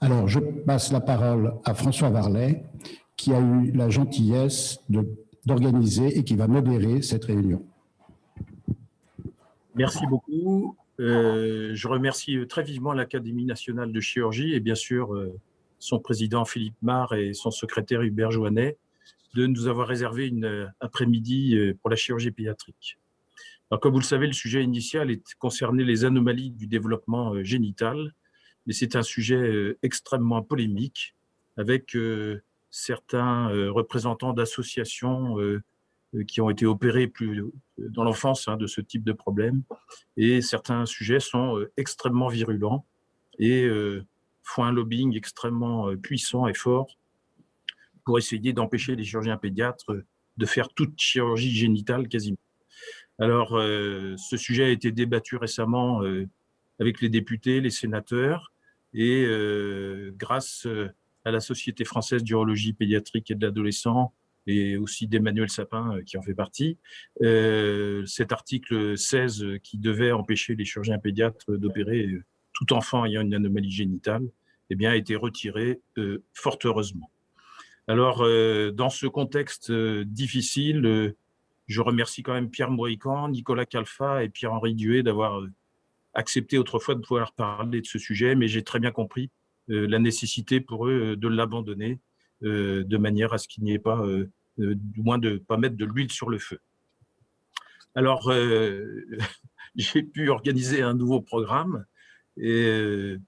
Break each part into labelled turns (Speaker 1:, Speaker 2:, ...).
Speaker 1: Alors, je passe la parole à François Varlet, qui a eu la gentillesse d'organiser et qui va modérer cette réunion.
Speaker 2: Merci beaucoup. Je remercie très vivement l'Académie nationale de chirurgie et bien sûr son président Philippe Mar et son secrétaire Hubert Joannet de nous avoir réservé une après-midi pour la chirurgie pédiatrique. Alors, comme vous le savez, le sujet initial concernait les anomalies du développement génital, mais c'est un sujet extrêmement polémique avec certains représentants d'associations qui ont été opérés plus dans l'enfance de ce type de problème. Et certains sujets sont extrêmement virulents et font un lobbying extrêmement puissant et fort pour essayer d'empêcher les chirurgiens pédiatres de faire toute chirurgie génitale quasiment. Alors, ce sujet a été débattu récemment avec les députés, les sénateurs, et grâce à la Société française d'urologie pédiatrique et de l'adolescent, et aussi d'Emmanuel Sapin qui en fait partie, cet article 16 qui devait empêcher les chirurgiens pédiatres d'opérer tout enfant ayant une anomalie génitale, eh bien, a été retiré fort heureusement. Alors, dans ce contexte difficile, je remercie quand même Pierre Moïcan, Nicolas Calfa et Pierre-Henri Duet d'avoir accepté autrefois de pouvoir parler de ce sujet, mais j'ai très bien compris la nécessité pour eux de l'abandonner de manière à ce qu'il n'y ait pas, du moins de ne pas mettre de l'huile sur le feu. Alors, j'ai pu organiser un nouveau programme,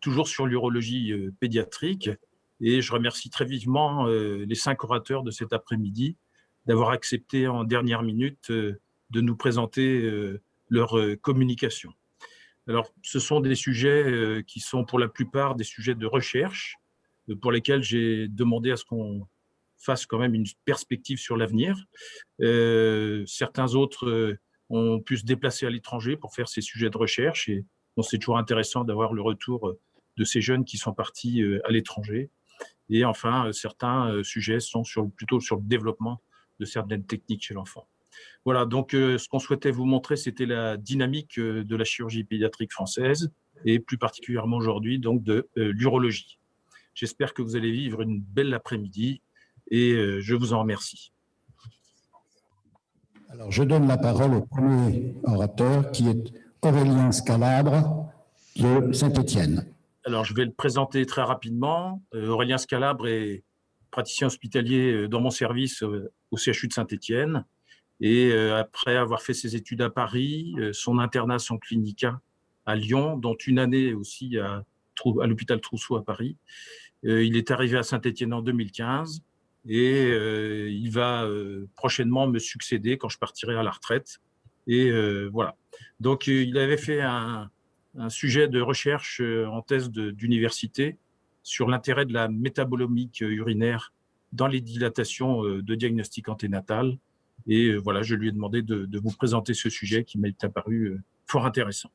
Speaker 2: toujours sur l'urologie pédiatrique, et je remercie très vivement les 5 orateurs de cet après-midi d'avoir accepté en dernière minute de nous présenter leur communication. Alors, ce sont des sujets qui sont pour la plupart des sujets de recherche, pour lesquels j'ai demandé à ce qu'on fasse quand même une perspective sur l'avenir. Certains autres ont pu se déplacer à l'étranger pour faire ces sujets de recherche, et bon, c'est toujours intéressant d'avoir le retour de ces jeunes qui sont partis à l'étranger. Et enfin, certains sujets sont plutôt sur le développement de certaines techniques chez l'enfant. Voilà, donc ce qu'on souhaitait vous montrer, c'était la dynamique de la chirurgie pédiatrique française, et plus particulièrement aujourd'hui donc de l'urologie. J'espère que vous allez vivre une belle après-midi et je vous en remercie.
Speaker 1: Alors, je donne la parole au premier orateur qui est Aurélien Scalabre de Saint-Étienne.
Speaker 2: Alors, je vais le présenter très rapidement. Aurélien Scalabre est praticien hospitalier dans mon service au CHU de Saint-Étienne. Et après avoir fait ses études à Paris, son internat en clinica à Lyon, dont une année aussi à l'hôpital Trousseau à Paris, il est arrivé à Saint-Étienne en 2015 et il va prochainement me succéder quand je partirai à la retraite. Et voilà. Donc, il avait fait un sujet de recherche en thèse d'université sur l'intérêt de la métabolomique urinaire dans les dilatations de diagnostic anténatal. Et voilà, je lui ai demandé de vous présenter ce sujet qui m'est apparu fort intéressant.